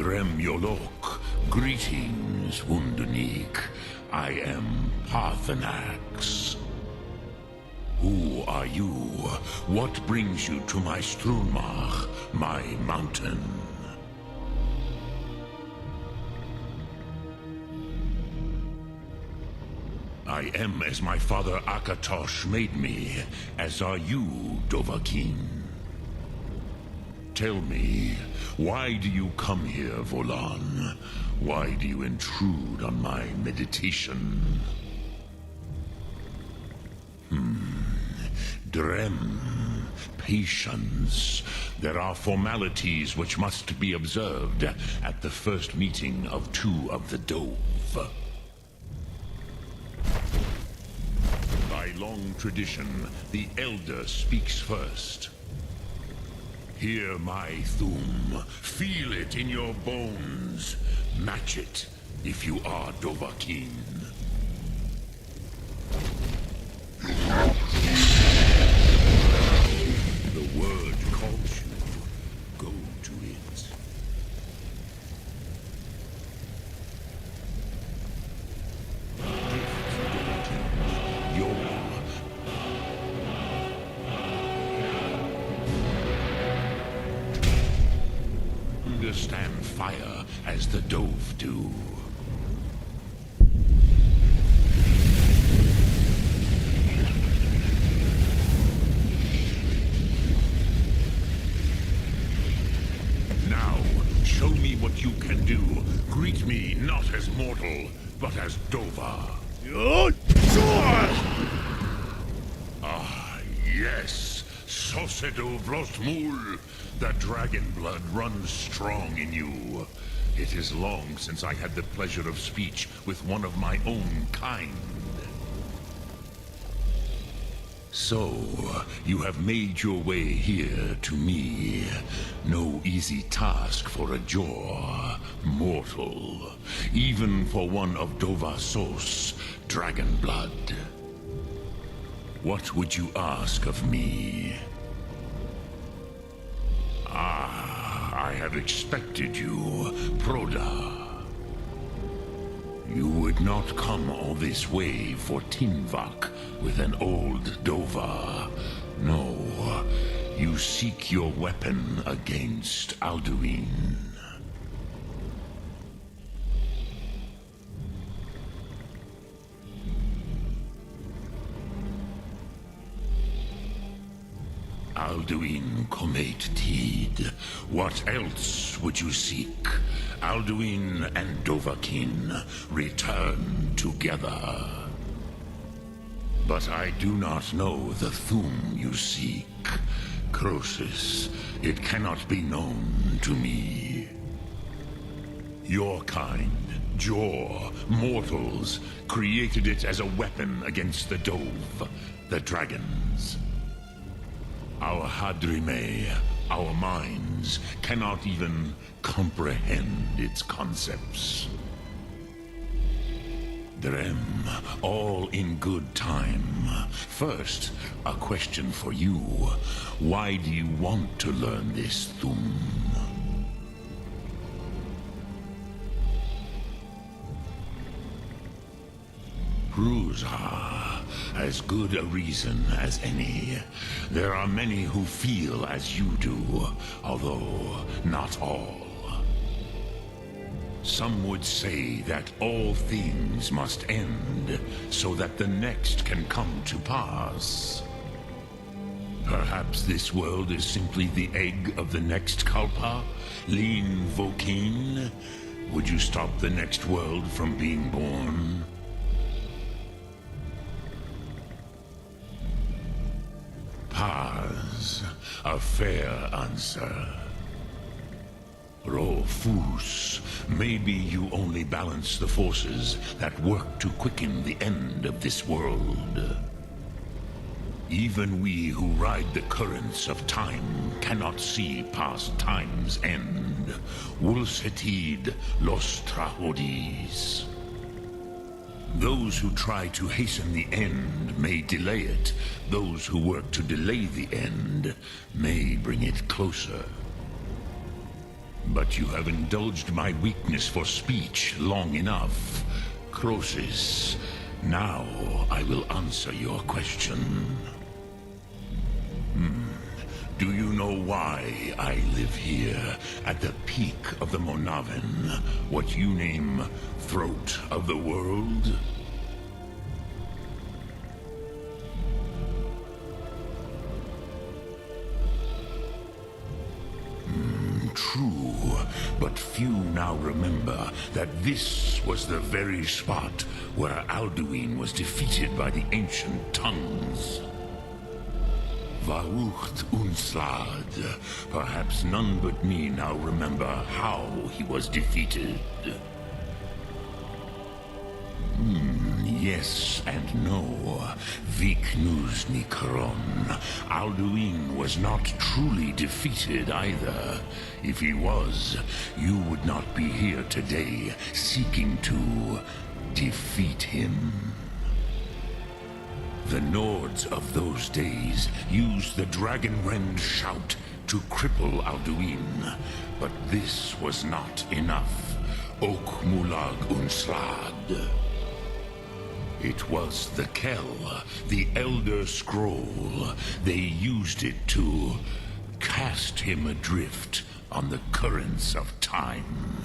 Drem Yolok, greetings, Wundanik. I am Paarthurnax. Who are you? What brings you to my Strunmach, my mountain? I am as my father Akatosh made me, as are you, Dovahkiin. Tell me, why do you come here, Volan? Why do you intrude on my meditation? Drem, patience. There are formalities which must be observed at the first meeting of two of the Dove. By long tradition, the Elder speaks first. Hear my Thu'um. Feel it in your bones. Match it if you are Dovahkiin. The word calls you. Go to it. Understand fire as the Dove do. Now, show me what you can do. Greet me not as mortal, but as Dova. Ah, yes. Sosedo Vlostmul. The dragon blood runs strong in you. It is long since I had the pleasure of speech with one of my own kind. So, you have made your way here to me. No easy task for a Jor, mortal. Even for one of Dovahsos, dragon blood. What would you ask of me? I have expected you, Proda. You would not come all this way for Tinvak with an old Dova. No, you seek your weapon against Alduin. Alduin Comate Teed. What else would you seek? Alduin and Dovahkiin return together. But I do not know the Thu'um you seek. Croesus, it cannot be known to me. Your kind, Jor, mortals, created it as a weapon against the Dove, the dragons. Our Hadrime, our minds, cannot even comprehend its concepts. Drem, all in good time. First, a question for you. Why do you want to learn this Thu'um? Ruza, as good a reason as any. There are many who feel as you do, although not all. Some would say that all things must end, so that the next can come to pass. Perhaps this world is simply the egg of the next Kalpa? Lean Vokeen? Would you stop the next world from being born? Paz, a fair answer. Rofus, maybe you only balance the forces that work to quicken the end of this world. Even we who ride the currents of time cannot see past time's end. Wulsetid los Trahodis. Those who try to hasten the end may delay it. Those who work to delay the end may bring it closer. But you have indulged my weakness for speech long enough. Croesus, now I will answer your question. Do you know why I live here, at the peak of the Monaven, what you name Throat of the World? True, but few now remember that this was the very spot where Alduin was defeated by the ancient tongues. Vaucht Unslad. Perhaps none but me now remember how he was defeated. Yes and no. Viknus Nikron. Alduin was not truly defeated either. If he was, you would not be here today seeking to defeat him. The Nords of those days used the Dragonrend shout to cripple Alduin, but this was not enough. Ok Mulag Unslad. It was the Kell, the Elder Scroll. They used it to cast him adrift on the currents of time.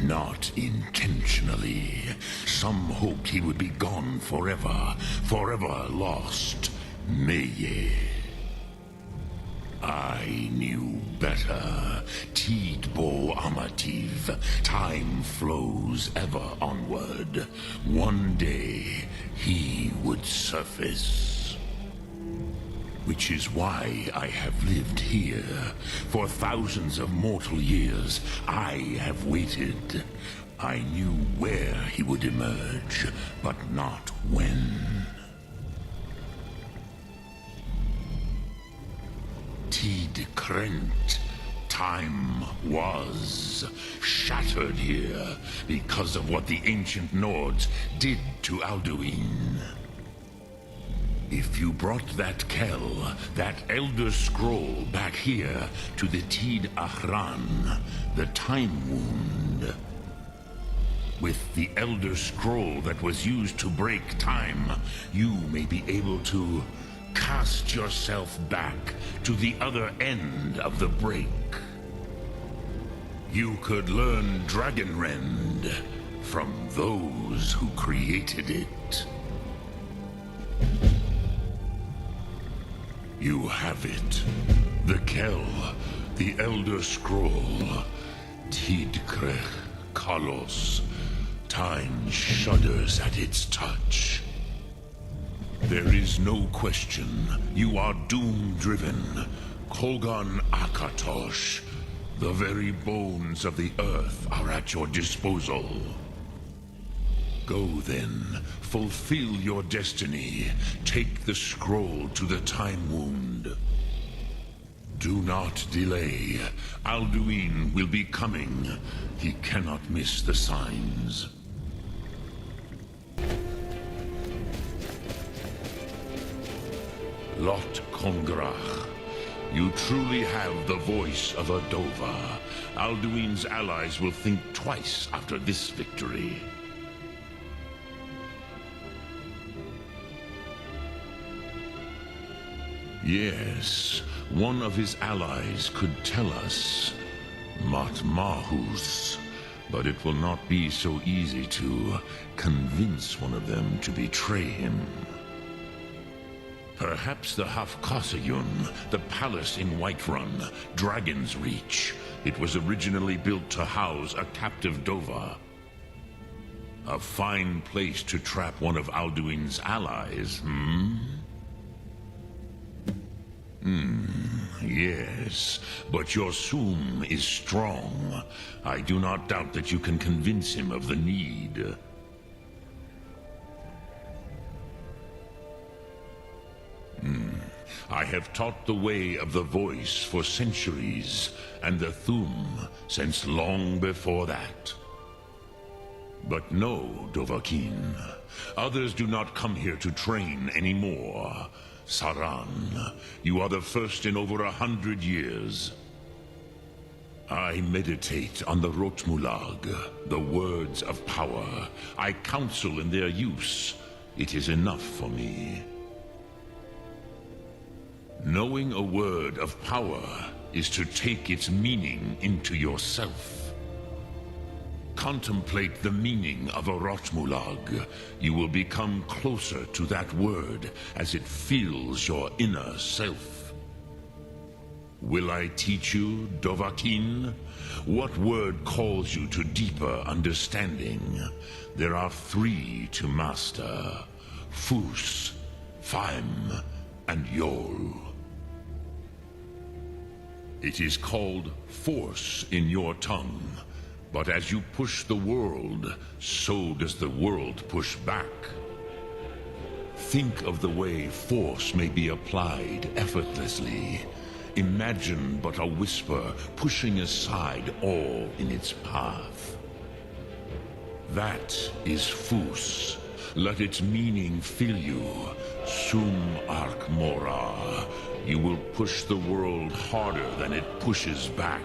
Not intentionally. Some hoped he would be gone forever, forever lost. Meye. I knew better. Tidbo Amativ. Time flows ever onward. One day, he would surface. Which is why I have lived here. For thousands of mortal years, I have waited. I knew where he would emerge, but not when. Tid Krent. Time was shattered here because of what the ancient Nords did to Alduin. If you brought that Kell, that Elder Scroll back here to the Tid Ahran, the Time Wound, with the Elder Scroll that was used to break time, you may be able to cast yourself back to the other end of the break. You could learn Dragonrend from those who created it. You have it. The Kell, the Elder Scroll, Tidkrech Kalos. Time shudders at its touch. There is no question. You are doom-driven. Kogan Akatosh. The very bones of the earth are at your disposal. Go then, fulfill your destiny. Take the scroll to the Time Wound. Do not delay. Alduin will be coming. He cannot miss the signs. Lot Kongrach. You truly have the voice of a Dova. Alduin's allies will think twice after this victory. Yes, one of his allies could tell us. Matmahus. But it will not be so easy to convince one of them to betray him. Perhaps the Hafkasayun, the palace in Whiterun, Dragon's Reach. It was originally built to house a captive Dova. A fine place to trap one of Alduin's allies, Yes, but your Sum is strong. I do not doubt that you can convince him of the need. I have taught the way of the voice for centuries, and the Thum since long before that. But no, Dovahkiin. Others do not come here to train anymore. Saran, you are the first in over 100 years. I meditate on the Rotmulag, the words of power. I counsel in their use. It is enough for me. Knowing a word of power is to take its meaning into yourself. Contemplate the meaning of a Rotmulag. You will become closer to that word as it fills your inner self. Will I teach you, Dovahkiin? What word calls you to deeper understanding? There are 3 to master: Fus, Faim, and Yol. It is called force in your tongue, but as you push the world, so does the world push back. Think of the way force may be applied effortlessly. Imagine but a whisper pushing aside all in its path. That is Fus. Let its meaning fill you. Sum Ark Mora. You will push the world harder than it pushes back.